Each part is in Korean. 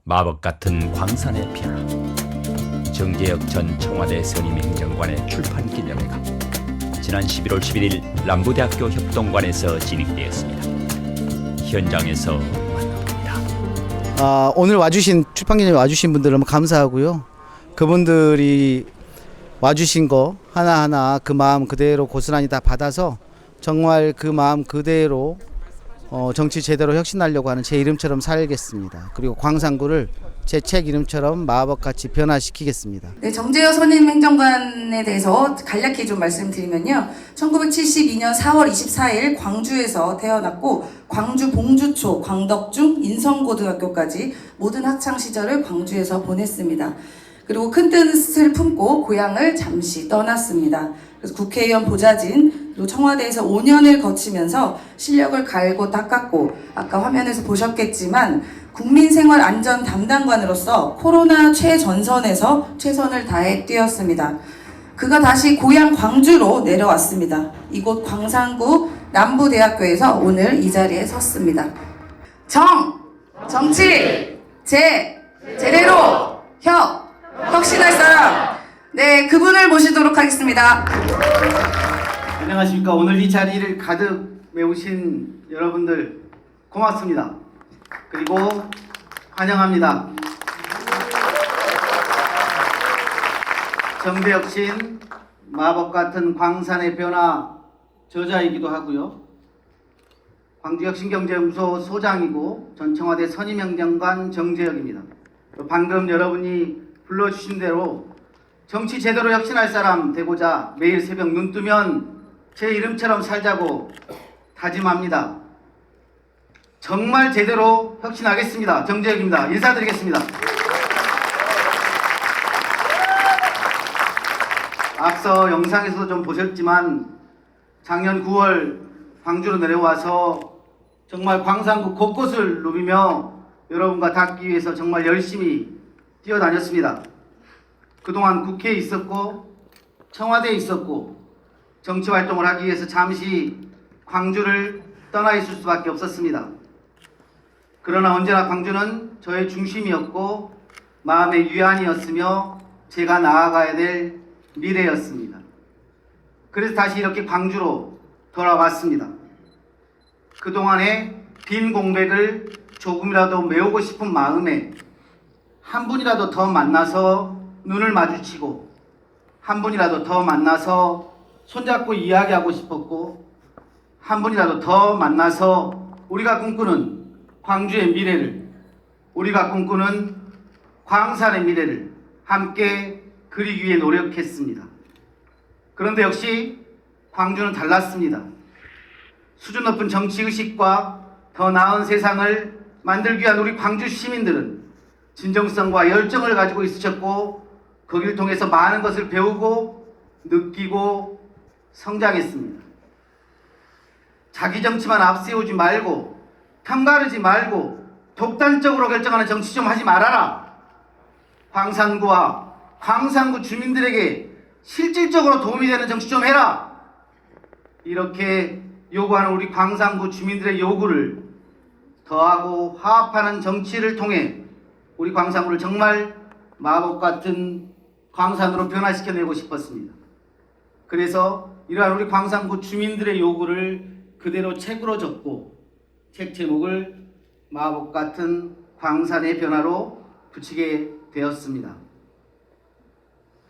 마법 같은 광산의 변화. 정재혁 전 청와대 선임행정관의 출판 기념회가 지난 11월 11일 남부대학교 협동관에서 진행되었습니다. 현장에서 만나봅니다. 오늘 와주신 출판기념회 와주신 분들 너무 감사하고요. 그분들이 와주신 거 하나하나 그 마음 그대로 고스란히 다 받아서 정말 그 마음 그대로 정치 제대로 혁신하려고 하는 제 이름처럼 살겠습니다. 그리고 광산구를 제 책 이름처럼 마법같이 변화시키겠습니다. 네, 정재혁 선임행정관에 대해서 간략히 좀 말씀드리면요. 1972년 4월 24일 광주에서 태어났고 광주 봉주초, 광덕중, 인성고등학교까지 모든 학창시절을 광주에서 보냈습니다. 그리고 큰 뜻을 품고 고향을 잠시 떠났습니다. 그래서 국회의원 보좌진, 그리고 청와대에서 5년을 거치면서 실력을 갈고 닦았고 아까 화면에서 보셨겠지만 국민생활안전 담당관으로서 코로나 최전선에서 최선을 다해 뛰었습니다. 그가 다시 고향 광주로 내려왔습니다. 이곳 광산구 남부대학교에서 오늘 이 자리에 섰습니다. 정치, 제대로, 혁신할 사람. 네, 그분을 모시도록 하겠습니다. 안녕하십니까. 오늘 이 자리를 가득 메우신 여러분들 고맙습니다. 그리고 환영합니다. 정재혁 신 마법 같은 광산의 변화 저자이기도 하고요. 광주혁신경제연구소 소장이고 전 청와대 선임행정관 정재혁입니다. 방금 여러분이 불러주신 대로 정치 제대로 혁신할 사람 되고자 매일 새벽 눈 뜨면 제 이름처럼 살자고 다짐합니다. 정말 제대로 혁신하겠습니다. 정재혁입니다. 인사드리겠습니다. 앞서 영상에서도 좀 보셨지만 작년 9월 광주로 내려와서 정말 광산구 곳곳을 누비며 여러분과 닿기 위해서 정말 열심히 뛰어다녔습니다. 그동안 국회에 있었고 청와대에 있었고 정치활동을 하기 위해서 잠시 광주를 떠나 있을 수밖에 없었습니다. 그러나 언제나 광주는 저의 중심이었고 마음의 위안이었으며 제가 나아가야 될 미래였습니다. 그래서 다시 이렇게 광주로 돌아왔습니다. 그동안의 빈 공백을 조금이라도 메우고 싶은 마음에 한 분이라도 더 만나서 눈을 마주치고 한 분이라도 더 만나서 손잡고 이야기하고 싶었고 한 분이라도 더 만나서 우리가 꿈꾸는 광주의 미래를, 우리가 꿈꾸는 광산의 미래를 함께 그리기 위해 노력했습니다. 그런데 역시 광주는 달랐습니다. 수준 높은 정치의식과 더 나은 세상을 만들기 위한 우리 광주 시민들은 진정성과 열정을 가지고 있으셨고 거기를 통해서 많은 것을 배우고 느끼고 성장했습니다. 자기 정치만 앞세우지 말고 편가르지 말고 독단적으로 결정하는 정치 좀 하지 말아라. 광산구와 광산구 주민들에게 실질적으로 도움이 되는 정치 좀 해라. 이렇게 요구하는 우리 광산구 주민들의 요구를 더하고 화합하는 정치를 통해 우리 광산구를 정말 마법 같은 광산으로 변화시켜내고 싶었습니다. 그래서 이러한 우리 광산구 주민들의 요구를 그대로 책으로 적고 책 제목을 마법 같은 광산의 변화로 붙이게 되었습니다.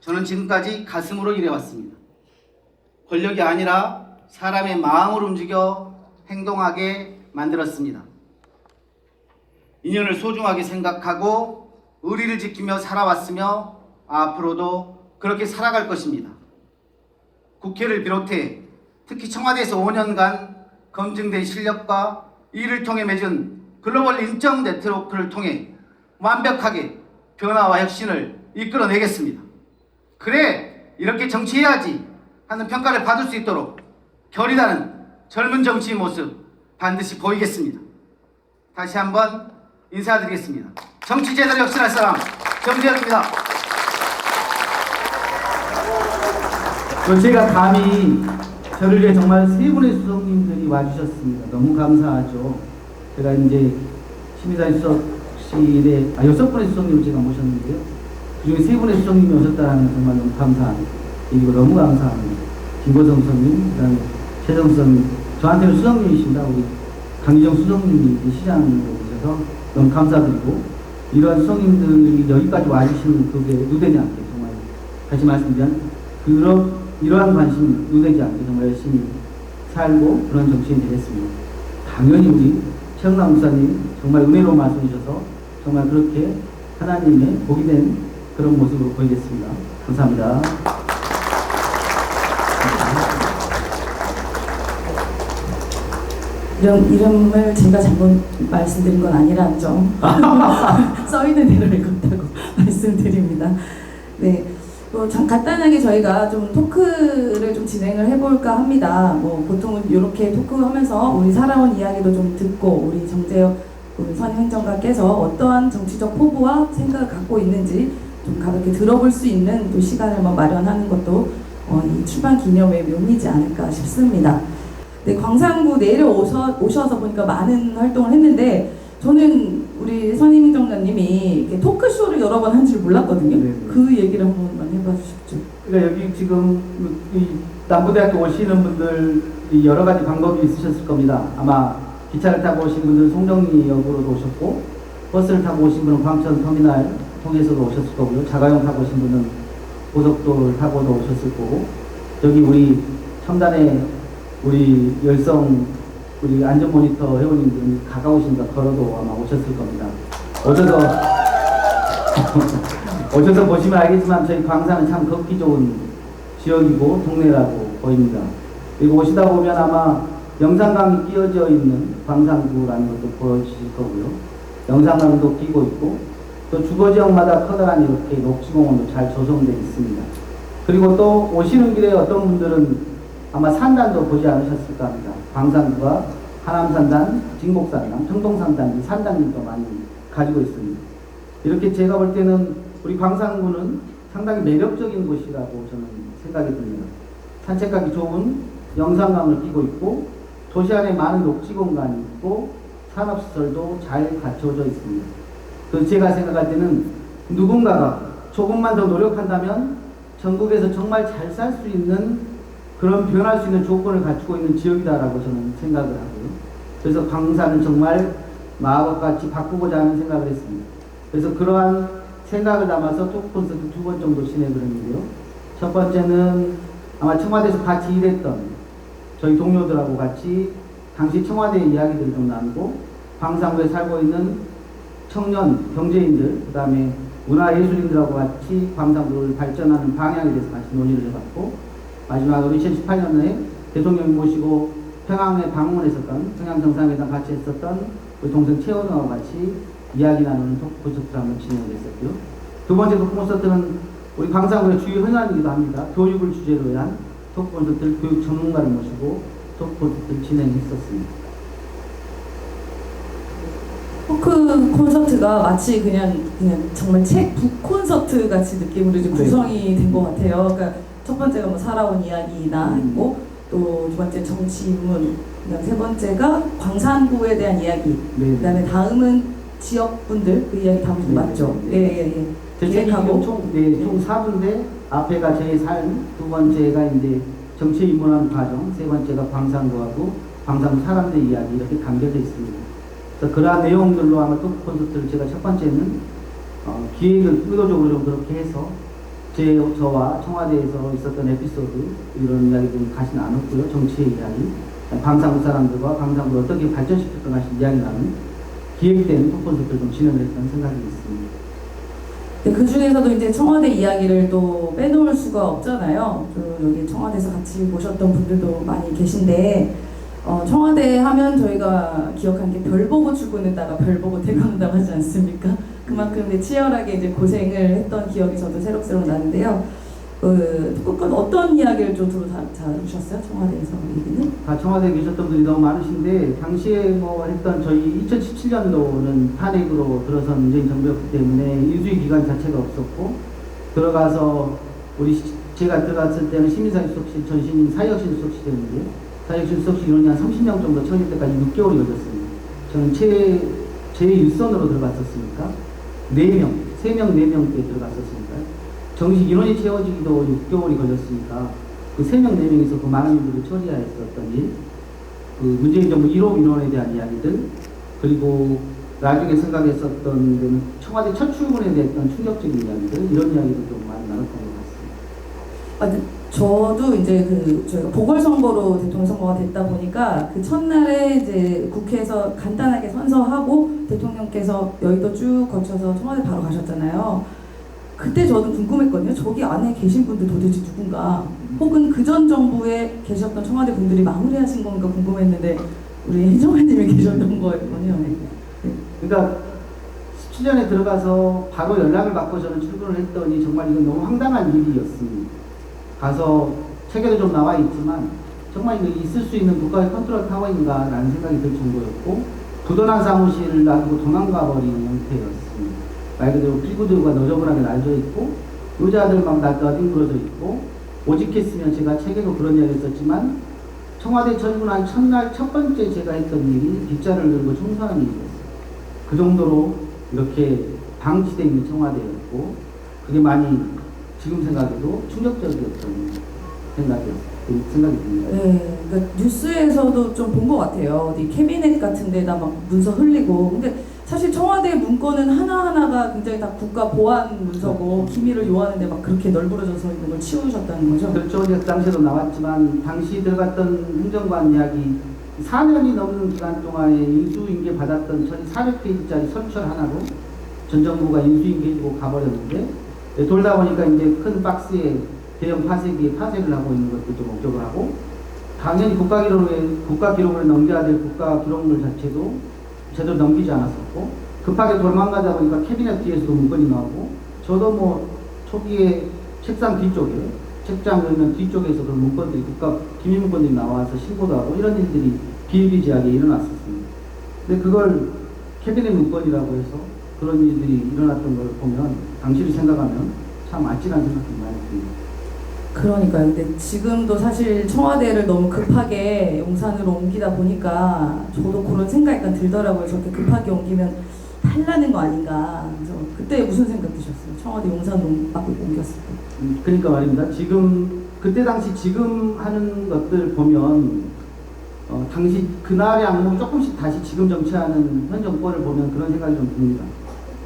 저는 지금까지 가슴으로 일해왔습니다. 권력이 아니라 사람의 마음을 움직여 행동하게 만들었습니다. 인연을 소중하게 생각하고 의리를 지키며 살아왔으며 앞으로도 그렇게 살아갈 것입니다. 국회를 비롯해 특히 청와대에서 5년간 검증된 실력과 이를 통해 맺은 글로벌 인정 네트워크를 통해 완벽하게 변화와 혁신을 이끌어내겠습니다. 그래, 이렇게 정치해야지 하는 평가를 받을 수 있도록 결의다는 젊은 정치의 모습 반드시 보이겠습니다. 다시 한번 인사드리겠습니다. 정치 제대로 혁신할 사람 정재혁입니다. 또 제가 감히 저를 위해 정말 세 분의 수석님들이 와주셨습니다. 너무 감사하죠. 제가 이제 심의사위 수석실에 6분의 수석님을 제가 모셨는데요. 그중에 3분의 수석님이 오셨다는 정말 너무 감사한 일이고 너무 감사합니다. 김보성 수석님, 그 다음에 최정 수석님, 저한테는 수석님이십니다. 우리 강희정 수석님이 시장으로 오셔서 너무 감사드리고, 이러한 수석님들이 여기까지 와주시는 그게 누대지 않게 정말 다시 말씀드리면 이러한 관심 누대지 않게 정말 열심히 살고 그런 정치인이 되겠습니다. 당연히 우리 최영남 목사님 정말 은혜로운 말씀 주셔서 정말 그렇게 하나님의 복이 된 그런 모습으로 보이겠습니다. 감사합니다. 이름을 제가 잘못 말씀드린 건 아니라는 점 써있는 대로 읽었다고 말씀드립니다. 네, 간단하게 저희가 좀 토크를 좀 진행을 해볼까 합니다. 보통은 이렇게 토크하면서 우리 살아온 이야기도 좀 듣고 우리 정재혁 우리 선임행정관께서 어떠한 정치적 포부와 생각을 갖고 있는지 좀 가볍게 들어볼 수 있는 또 시간을 마련하는 것도 이 출판 기념의 묘미지 않을까 싶습니다. 네, 광산구 내려오셔서 보니까 많은 활동을 했는데 저는 우리 선임행정관님이 이렇게 토크쇼를 여러 번 한 줄 몰랐거든요. 네네. 그 얘기를 한 번만 해봐 주십시오. 그러니까 여기 지금 이 남부대학교 오시는 분들이 여러 가지 방법이 있으셨을 겁니다. 아마 기차를 타고 오신 분들은 송정리역으로도 오셨고, 버스를 타고 오신 분은 광천 터미널 통해서도 오셨을 거고요. 자가용 타고 오신 분은 고속도로를 타고도 오셨을 거고, 여기 우리 첨단에 우리 열성 우리 안전모니터 회원님들은 가까우신가 걸어도 아마 오셨을 겁니다. 오셔서 보시면 알겠지만 저희 광산은 참 걷기 좋은 지역이고 동네라고 보입니다. 그리고 오시다 보면 아마 영산강이 끼어져 있는 광산구라는 것도 보여주실 거고요. 영산강도 끼고 있고, 또 주거지역마다 커다란 이렇게 녹지공원도 잘 조성되어 있습니다. 그리고 또 오시는 길에 어떤 분들은 아마 산단도 보지 않으셨을까 합니다. 광산구가 하남산단, 진곡산단, 평동산단, 산단들도 많이 가지고 있습니다. 이렇게 제가 볼 때는 우리 광산구는 상당히 매력적인 곳이라고 저는 생각이 듭니다. 산책하기 좋은 영산강을 끼고 있고, 도시 안에 많은 녹지 공간이 있고, 산업시설도 잘 갖춰져 있습니다. 그래서 제가 생각할 때는 누군가가 조금만 더 노력한다면 전국에서 정말 잘 살 수 있는 그런 변할 수 있는 조건을 갖추고 있는 지역이다라고 저는 생각을 하고요. 그래서 광산을 정말 마법같이 바꾸고자 하는 생각을 했습니다. 그래서 그러한 생각을 담아서 토크 콘서트 2번 정도 진행을 했는데요. 첫 번째는 아마 청와대에서 같이 일했던 저희 동료들하고 같이 당시 청와대 이야기들을 좀 나누고, 광산구에 살고 있는 청년 경제인들, 그 다음에 문화예술인들하고 같이 광산구를 발전하는 방향에 대해서 같이 논의를 해봤고, 마지막으로 2018년에 대통령이 모시고 평양에 방문했었던, 평양 정상회담 같이 했었던 우리 동생 최원호하고 같이 이야기 나누는 토크 콘서트를 한번 진행했었고요. 두 번째 토크 콘서트는 우리 광산구의 주요 현안이기도 합니다. 교육을 주제로 한 토크 콘서트를 교육 전문가를 모시고 토크 콘서트를 진행했었습니다. 토크 콘서트가 마치 그냥 정말 책 북 콘서트 같이 느낌으로 이제 구성이 된 것 같아요. 그러니까 첫 번째가 뭐 살아온 이야기나 했고, 또 두 번째 정치 인문, 그다음 세 번째가 광산구에 대한 이야기, 네. 그다음에 다음은 지역분들 그 이야기 담은 거 맞죠? 예. 제 책이 총 4부인데 앞에가 제 삶, 두 번째가 이제 정치 입문하는 과정, 세 번째가 광산구하고 광산구 사람들 이야기 이렇게 담겨져 있습니다. 그래서 그러한 내용들로 아마 토크 콘서트를 제가 첫 번째는 기획을 의도적으로 좀 그렇게 해서 저와 청와대에서 있었던 에피소드 이런 이야기들 같이 나눴고요. 정치의 이야기, 광산구 사람들과 광산구를 어떻게 발전시킬 것 같이 이야기 나눈 기획된 토크 콘서트를 좀 진행을 했던 생각이 있습니다. 네, 그 중에서도 이제 청와대 이야기를 또 빼놓을 수가 없잖아요. 여기 청와대에서 같이 모셨던 분들도 많이 계신데, 청와대 하면 저희가 기억한 게 별 보고 출근했다가 별 보고 퇴근한다고 하지 않습니까? 그만큼 치열하게 이제 고생을 했던 기억이 저도 새록새록 나는데요. 토크콘 어떤 이야기를 좀 주로 다루셨어요? 청와대에서 얘기는? 다 청와대에 계셨던 분들이 너무 많으신데, 당시에 뭐 했던 저희 2017년도는 탄핵으로 들어선 문재인 정부였기 때문에 인수위 기관 자체가 없었고, 들어가서 우리 제가 들어갔을 때는 시민사회수석실 전신인 사회혁신 수석실이었는데 사회혁신 수석실 인원이 한 30명 정도 채워질 때까지 6개월이 걸렸습니다. 저는 제1선으로 들어갔었으니까 4명, 3명, 4명께 들어갔었으니까 정식 인원이 채워지기도 6개월이 걸렸으니까 그 3명, 4명에서 그 많은 일들을 처리해야 했었던 일, 그 문재인 정부 1호 인원에 대한 이야기들, 그리고 나중에 생각했었던 데는 청와대 첫 출근에 대한 충격적인 이야기들, 이런 이야기도 좀 많이 나눴던 것 같습니다. 저도 이제 저희가 보궐선거로 대통령 선거가 됐다 보니까 그 첫날에 이제 국회에서 간단하게 선서하고 대통령께서 여의도 쭉 거쳐서 청와대 바로 가셨잖아요. 그때 저도 궁금했거든요. 저기 안에 계신 분들 도대체 누군가, 혹은 그전 정부에 계셨던 청와대 분들이 마무리하신 건가 궁금했는데 우리 행정관님이 계셨던 거였군요. 그러니까 17년에 들어가서 바로 연락을 받고 저는 출근을 했더니 정말 이건 너무 황당한 일이었습니다. 가서 책에도 좀 나와 있지만 정말 이거 있을 수 있는 국가의 컨트롤 타워인가 라는 생각이 들 정도였고, 부도난 사무실을 놔두고 도망가 버리는 형태였습니다. 말 그대로 피구들과 너저분하게 날져 있고 의자들 막 나뒹굴어져 있고, 오직했으면 제가 책에도 그런 이야기 했었지만 청와대 철분한 첫날 첫 번째 제가 했던 일이 빗자를 들고 청소하는 일이었어요. 그 정도로 이렇게 방치되어 있는 청와대였고, 그게 많이 지금 생각해도 충격적이었던 생각이 듭니다. 네, 그러니까 뉴스에서도 좀 본 것 같아요. 어디 캐비넷 같은 데다 막 문서 흘리고. 근데 사실 청와대 문건은 하나하나가 굉장히 다 국가 보안 문서고 기밀을 요하는데 막 그렇게 널브러져서 있는 걸 치우셨다는 거죠? 그렇죠. 당시에도 나왔지만 당시 들어갔던 행정관 이야기, 4년이 넘는 기간 동안에 인수인계 받았던 1,400페이지짜리 설출 하나로 전 정부가 인수인계 해주고 가버렸는데, 돌다 보니까 이제 큰 박스에 대형 파쇄기에 파쇄를 하고 있는 것들도 목격을 하고, 당연히 국가기록을 넘겨야 될 국가기록물 자체도 제대로 넘기지 않았었고, 급하게 도망가다 보니까 캐비넷 뒤에서도 문건이 나오고, 저도 뭐 초기에 책상 뒤쪽에, 책장 열면 뒤쪽에서 그런 문건들이, 국가 기밀 문건들이 나와서 신고도 하고 이런 일들이 비일비재하게 일어났었습니다. 근데 그걸 캐비넷 문건이라고 해서 그런 일들이 일어났던 걸 보면, 당시를 생각하면 참 아찔한 생각이 많이 듭니다. 그러니까요. 근데 지금도 사실 청와대를 너무 급하게 용산으로 옮기다 보니까 저도 그런 생각이 약간 들더라고요. 저렇게 급하게 옮기면 탈나는 거 아닌가. 그래서 그때 무슨 생각 드셨어요? 청와대 용산으로 옮겼을 때. 그러니까 말입니다. 그때 당시 지금 하는 것들 보면, 당시 그날의 악몽 조금씩 다시 지금 정치하는 현 정권을 보면 그런 생각이 좀 듭니다.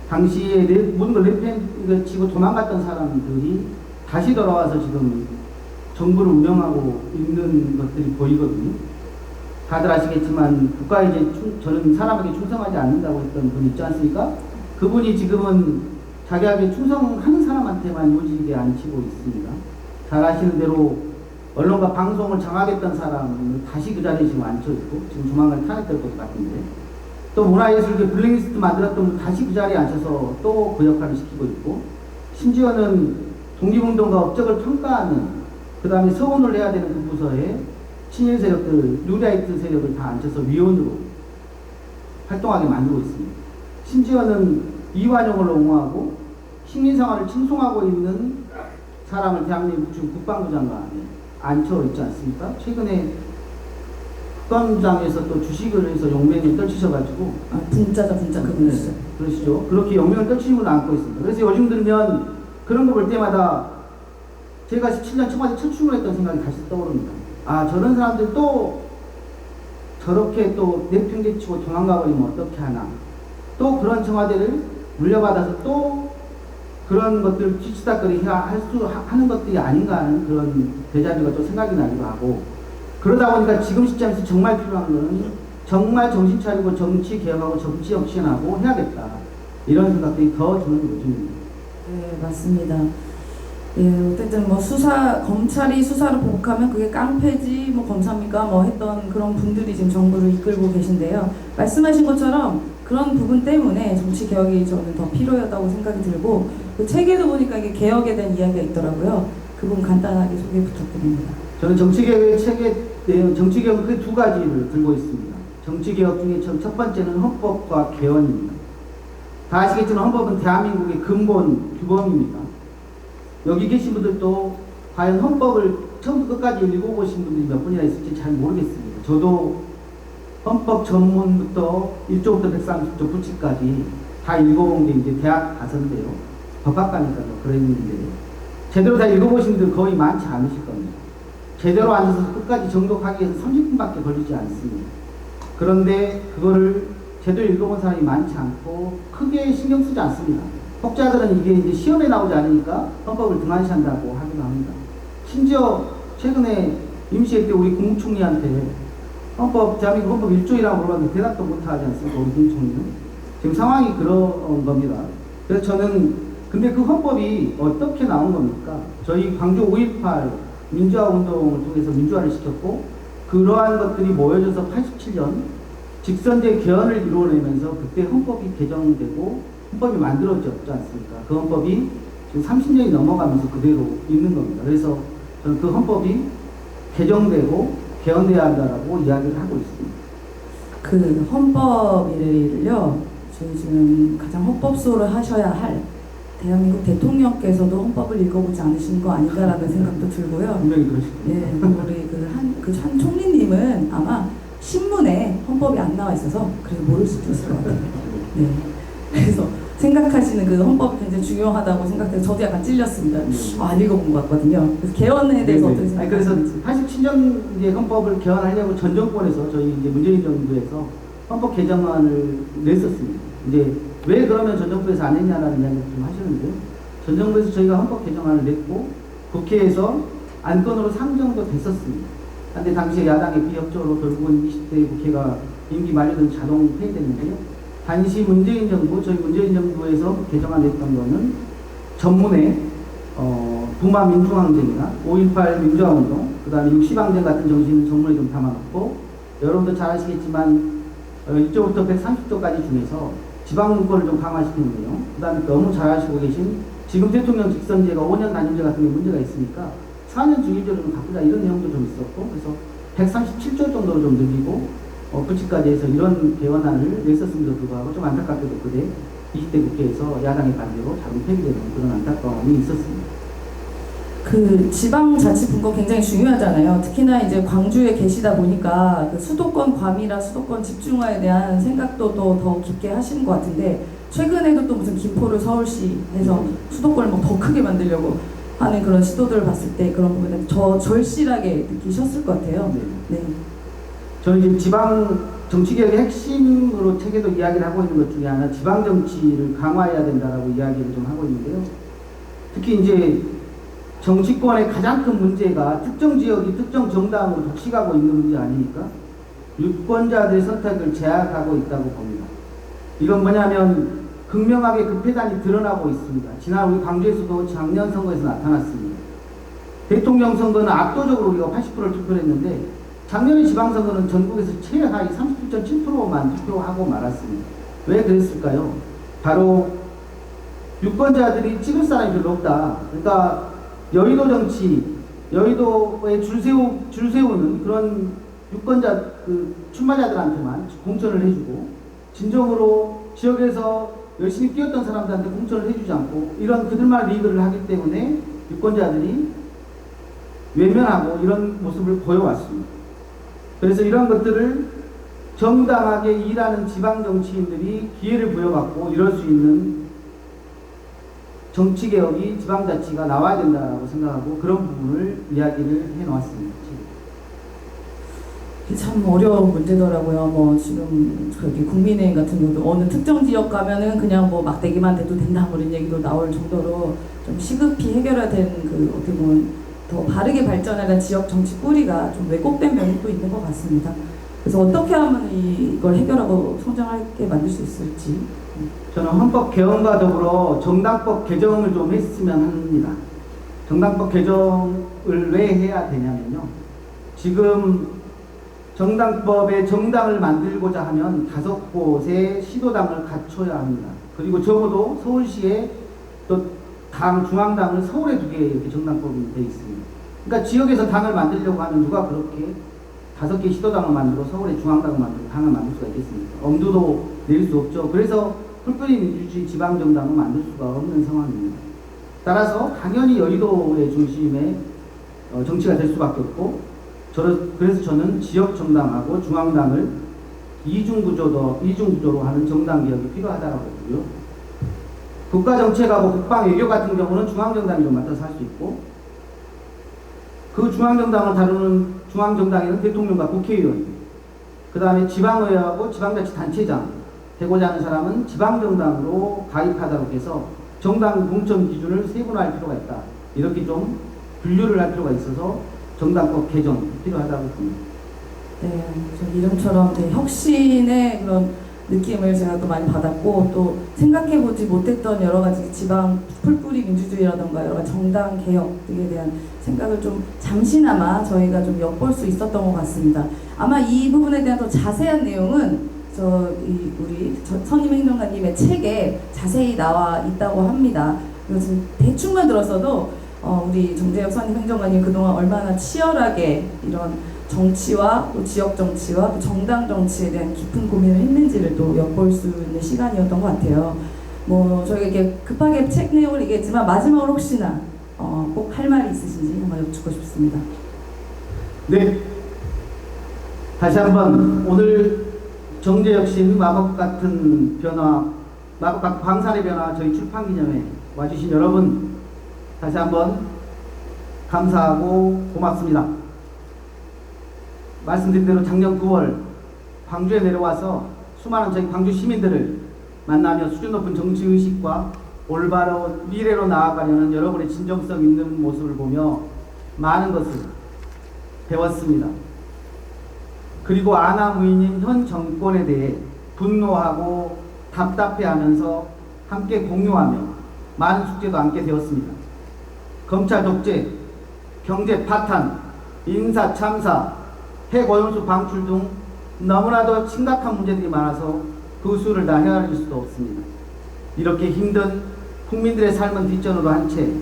당시에 모든 걸 내팽 치고 도망갔던 사람들이 다시 돌아와서 지금 정부를 운영하고 있는 것들이 보이거든요. 다들 아시겠지만 국가에 이제 저는 사람에게 충성하지 않는다고 했던 분 있지 않습니까? 그분이 지금은 자기에게 충성하는 사람한테만 요직에 앉히고 있습니다. 잘 아시는 대로 언론과 방송을 장악했던 사람을 다시 그 자리에 지금 앉혀있고, 지금 조만간 탄핵될 것 같은데, 또 문화예술계 블랙리스트 만들었던 분 다시 그 자리에 앉혀서 또 그 역할을 시키고 있고, 심지어는 독립운동가 업적을 평가하는, 그 다음에 서원을 해야 되는 그 부서에 친일 세력들, 뉴라이트 세력을 다 앉혀서 위원으로 활동하게 만들고 있습니다. 심지어는 이완용을 옹호하고 식민생활을 칭송하고 있는 사람을 대한민국 지금 국방부 장관에 앉혀 있지 않습니까? 최근에 국방부장에서 또 주식을 해서 용맹을 떨치셔가지고, 분짜 그분이시죠. 그러시죠. 그렇게 용맹을 떨치는 걸 안고 있습니다. 그래서 요즘 들면 그런 거 볼 때마다 제가 17년 청와대 첫 출근했던 생각이 다시 떠오릅니다. 아, 저런 사람들 또 저렇게 또 내팽개치고 도망가 버리면 어떻게 하나. 또 그런 청와대를 물려받아서 또 그런 것들 뒤치다거리 하는 것들이 아닌가 하는 그런 대자뷰가 또 생각이 나기도 하고, 그러다 보니까 지금 시점에서 정말 필요한 거는 정말 정신 차리고 정치 개혁하고 정치 혁신하고 해야겠다. 이런 생각들이 더 드는 요즘입니다. 네, 맞습니다. 예, 어쨌든 뭐 검찰이 수사를 보복하면 그게 깡패지 뭐 검사입니까 뭐 했던 그런 분들이 지금 정부를 이끌고 계신데요. 말씀하신 것처럼 그런 부분 때문에 정치 개혁이 저는 더 필요하다고 생각이 들고, 그 책에도 보니까 이게 개혁에 대한 이야기가 있더라고요. 그 부분 간단하게 소개 부탁드립니다. 저는 정치개혁의 책의 내용, 정치개혁 그 두 가지를 들고 있습니다. 정치개혁 중에 첫 번째는 헌법과 개헌입니다. 다 아시겠지만 헌법은 대한민국의 근본 규범입니다. 여기 계신 분들도 과연 헌법을 처음부터 끝까지 읽어보신 분들이 몇 분이나 있을지 잘 모르겠습니다. 저도 헌법 전문부터 1조부터 130조 부칙까지 다 읽어본 게 이제 대학 가서인데요. 법학과니까요. 그랬는데 제대로 다 읽어보신 분들 거의 많지 않으실 겁니다. 제대로 앉아서 끝까지 정독하기 위해서 30분밖에 걸리지 않습니다. 그런데 그거를 제대로 읽어본 사람이 많지 않고 크게 신경 쓰지 않습니다. 혹자들은 이게 이제 시험에 나오지 않으니까 헌법을 등한시한다고 하기도 합니다. 심지어 최근에 임시회 때 우리 국무총리한테 대한민국 헌법 1조이라고 물어봤는데 대답도 못하지 않습니까? 우리 국무총리는. 지금 상황이 그런 겁니다. 그래서 저는 근데 그 헌법이 어떻게 나온 겁니까? 저희 광주 5.18 민주화 운동을 통해서 민주화를 시켰고 그러한 것들이 모여져서 87년 직선제 개헌을 이루어내면서 그때 헌법이 개정되고 헌법이 만들어졌지 않습니까? 그 헌법이 지금 30년이 넘어가면서 그대로 있는 겁니다. 그래서 저는 그 헌법이 개정되고 개헌돼야 한다라고 이야기를 하고 있습니다. 그 헌법이를요, 저희 지금 가장 헌법소를 하셔야 할 대한민국 대통령께서도 헌법을 읽어보지 않으신 거 아닌가라는 생각도 들고요. 분명히 그러시군요. 예, 우리 한 총리님은 아마 신문에 헌법이 안 나와 있어서 그래서 모를 수도 있을 것 같아요. 네. 그래서 생각하시는 그 헌법이 굉장히 중요하다고 생각해서 저도 약간 찔렸습니다. 안 읽어본 것 같거든요. 그래서 개헌에 대해서 어떻게 생각하시는지. 그래서 87년 이제 헌법을 개헌하려고 전 정권에서 저희 이제 문재인 정부에서 헌법 개정안을 냈었습니다. 이제 왜 그러면 전 정부에서 안 했냐라는 이야기를 좀 하셨는데요. 전 정부에서 저희가 헌법 개정안을 냈고 국회에서 안건으로 상정도 됐었습니다. 그런데 당시에 야당의 비협조로 결국은 20대 국회가 임기 만료된 자동 폐기됐는데요. 당시 문재인 정부, 저희 문재인 정부에서 개정안 냈던 거는 전문에 부마 민중항쟁이나 5.18 민주화운동, 그 다음에 60항쟁 같은 정신을 전문에 좀 담아놓고 여러분도 잘 아시겠지만 1조부터 130조까지 중에서 지방문권을 좀 강화시키는 내용, 그 다음에 너무 잘 아시고 계신 지금 대통령 직선제가 5년 단임제 같은 게 문제가 있으니까 4년 중임제를 좀 바꾸자 이런 내용도 좀 있었고 그래서 137조 정도로 좀 늘리고 부칙까지 해서 이런 개헌안을 냈었음에도 불구하고 좀 안타깝게도 그때 20대 국회에서 야당의 반대로 자동 폐기되는 그런 안타까움이 있었습니다. 그 지방자치분권 굉장히 중요하잖아요. 특히나 이제 광주에 계시다 보니까 그 수도권 과밀화, 수도권 집중화에 대한 생각도 더 깊게 하시는 것 같은데 최근에도 또 무슨 김포를 서울시 해서 수도권을 뭐 더 크게 만들려고 하는 그런 시도들을 봤을 때 그런 부분에 절실하게 느끼셨을 것 같아요. 네. 네. 저는 지금 지방 정치개혁의 핵심으로 책에도 이야기를 하고 있는 것 중에 하나 지방 정치를 강화해야 된다라고 이야기를 좀 하고 있는데요. 특히 이제 정치권의 가장 큰 문제가 특정 지역이 특정 정당으로 독식하고 있는 문제 아닙니까? 유권자들의 선택을 제약하고 있다고 봅니다. 이건 뭐냐면 극명하게 그 폐단이 드러나고 있습니다. 지난 우리 광주에서도 작년 선거에서 나타났습니다. 대통령 선거는 압도적으로 우리가 80%를 투표했는데 작년에 지방선거는 전국에서 최하위 37.7%만 투표하고 말았습니다. 왜 그랬을까요? 바로 유권자들이 찍을 사람이 별로 없다. 그러니까 여의도 정치, 여의도에 줄 세우는 그런 유권자 출마자들한테만 공천을 해주고 진정으로 지역에서 열심히 뛰었던 사람들한테 공천을 해주지 않고 이런 그들만 리그를 하기 때문에 유권자들이 외면하고 이런 모습을 보여왔습니다. 그래서 이런 것들을 정당하게 일하는 지방 정치인들이 기회를 부여받고 이럴 수 있는 정치개혁이 지방자치가 나와야 된다고 생각하고 그런 부분을 이야기를 해놓았습니다. 참 어려운 문제더라고요. 뭐 지금 저기 국민의힘 같은 경우도 어느 특정 지역 가면은 그냥 뭐 막대기만 돼도 된다 뭐 이런 얘기도 나올 정도로 좀 시급히 해결해야 되는 그 어떻게 보면 더 바르게 발전하는 지역 정치 뿌리가 좀 왜곡된 면이 또 있는 것 같습니다. 그래서 어떻게 하면 이걸 해결하고 성장하게 만들 수 있을지. 저는 헌법 개헌과 더불어 정당법 개정을 좀 했으면 합니다. 정당법 개정을 왜 해야 되냐면요. 지금 정당법에 정당을 만들고자 하면 5곳의 시도당을 갖춰야 합니다. 그리고 적어도 서울시에 또 당, 중앙당을 서울에 2개 이렇게 정당법이 되어 있습니다. 그러니까 지역에서 당을 만들려고 하면 누가 그렇게 5개 시도당을 만들고 서울에 중앙당을 만들고 당을 만들 수가 있겠습니까? 엄두도 낼 수 없죠. 그래서 풀뿌리 민주주의 지방정당을 만들 수가 없는 상황입니다. 따라서 당연히 여의도의 중심에 정치가 될 수밖에 없고, 그래서 저는 지역 정당하고 중앙당을 이중구조로 하는 정당 개혁이 필요하다고 보고요. 국가 정책하고 국방 외교 같은 경우는 중앙정당이 좀 맡아서 할 수 있고, 그 중앙정당을 다루는 중앙정당에는 대통령과 국회의원, 그 다음에 지방의회하고 지방자치단체장 되고자 하는 사람은 지방정당으로 가입하도록 해서 정당 공천 기준을 세분화할 필요가 있다. 이렇게 좀 분류를 할 필요가 있어서 정당법 개정 필요하다고 봅니다. 네, 저 이름처럼 혁신의 그런 느낌을 제가 또 많이 받았고, 또 생각해보지 못했던 여러 가지 지방 풀뿌리 민주주의라던가 여러 가지 정당 개혁 등에 대한 생각을 좀 잠시나마 저희가 좀 엿볼 수 있었던 것 같습니다. 아마 이 부분에 대한 더 자세한 내용은 우리 선임 행정관님의 책에 자세히 나와 있다고 합니다. 그래서 지금 대충만 들었어도 우리 정재혁 선임 행정관님 그동안 얼마나 치열하게 이런 정치와 또 지역 정치와 또 정당 정치에 대한 깊은 고민을 했는지를 또 엿볼 수 있는 시간이었던 것 같아요. 뭐 저희가 이렇게 급하게 책 내용을 얘기했지만 마지막으로 혹시나 꼭 할 말이 있으신지 한번 여쭙고 싶습니다. 네, 다시 한번 오늘 정재혁 씨 마법 같은 광산의 변화 저희 출판 기념회 와주신 여러분 다시 한번 감사하고 고맙습니다. 말씀드린 대로 작년 9월 광주에 내려와서 수많은 저희 광주 시민들을 만나며 수준 높은 정치의식과 올바른 미래로 나아가려는 여러분의 진정성 있는 모습을 보며 많은 것을 배웠습니다. 그리고 아나무인인 현 정권에 대해 분노하고 답답해하면서 함께 공유하며 많은 숙제도 함께 되었습니다. 검찰 독재, 경제 파탄, 인사 참사, 핵오염수 방출 등 너무나도 심각한 문제들이 많아서 그 수를 다 헤아릴 수도 없습니다. 이렇게 힘든 국민들의 삶은 뒷전으로 한 채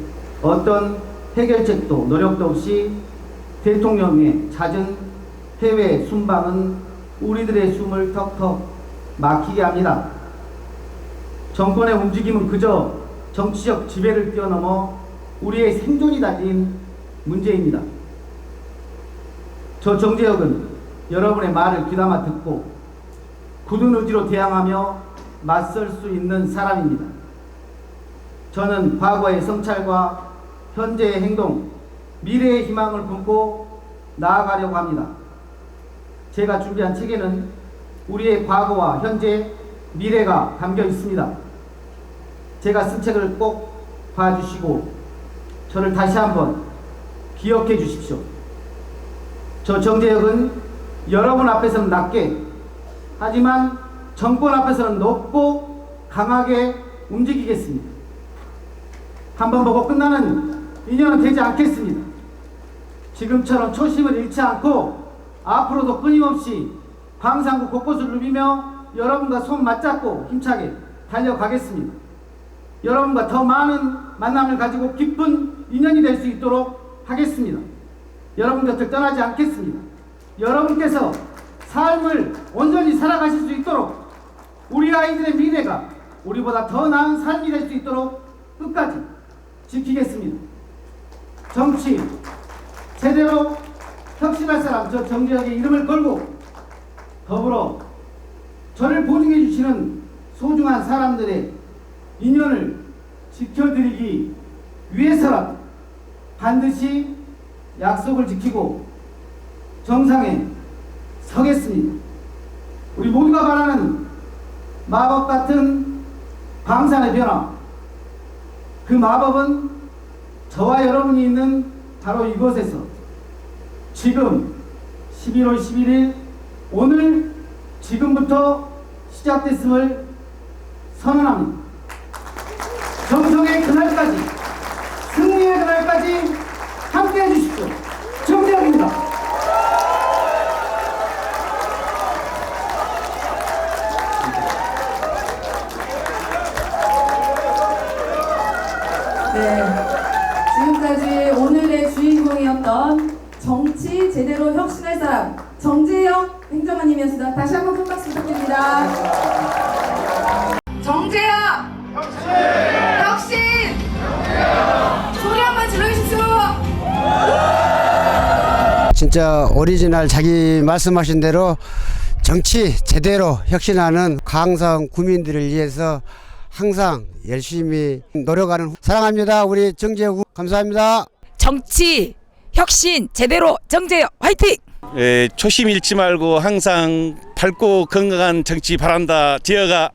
어떤 해결책도 노력도 없이 대통령의 잦은 해외 순방은 우리들의 숨을 턱턱 막히게 합니다. 정권의 움직임은 그저 정치적 지배를 뛰어넘어 우리의 생존이 달린 문제입니다. 저 정재혁은 여러분의 말을 귀담아 듣고 굳은 의지로 대항하며 맞설 수 있는 사람입니다. 저는 과거의 성찰과 현재의 행동, 미래의 희망을 품고 나아가려고 합니다. 제가 준비한 책에는 우리의 과거와 현재, 미래가 담겨 있습니다. 제가 쓴 책을 꼭 봐주시고 저를 다시 한번 기억해 주십시오. 저 정재혁은 여러분 앞에서는 낮게, 하지만 정권 앞에서는 높고 강하게 움직이겠습니다. 한번 보고 끝나는 인연은 되지 않겠습니다. 지금처럼 초심을 잃지 않고 앞으로도 끊임없이 광산구 곳곳을 누비며 여러분과 손 맞잡고 힘차게 달려가겠습니다. 여러분과 더 많은 만남을 가지고 깊은 인연이 될 수 있도록 하겠습니다. 여러분 곁을 떠나지 않겠습니다. 여러분께서 삶을 온전히 살아가실 수 있도록 우리 아이들의 미래가 우리보다 더 나은 삶이 될 수 있도록 끝까지 지키겠습니다. 정치 제대로 혁신할 사람 저 정재혁의 이름을 걸고 더불어 저를 보증해 주시는 소중한 사람들의 인연을 지켜드리기 위해서라도 반드시 약속을 지키고 정상에 서겠습니다. 우리 모두가 바라는 마법 같은 광산의 변화, 그 마법은 저와 여러분이 있는 바로 이곳에서 지금 11월 11일 오늘 지금부터 시작됐음을 선언합니다. 정성의 그날까지, 승리의 그날까지 함께 해주십시오. 정재혁입니다. 네, 지금까지 오늘의 주인공이었던 정치 제대로 혁신할 사람 정재혁 행정관님이었습니다. 다시 한번 큰 박수 부탁드립니다. 정재혁! 혁신! 소리 한번 질러주십시오! 진짜 오리지널 자기 말씀하신 대로 정치 제대로 혁신하는 강성 구민들을 위해서 항상 열심히 노력하는 사랑합니다. 우리 정재욱 감사합니다. 정치 혁신 제대로 정재혁 화이팅! 초심 잃지 말고 항상 밝고 건강한 정치 바란다. 지어가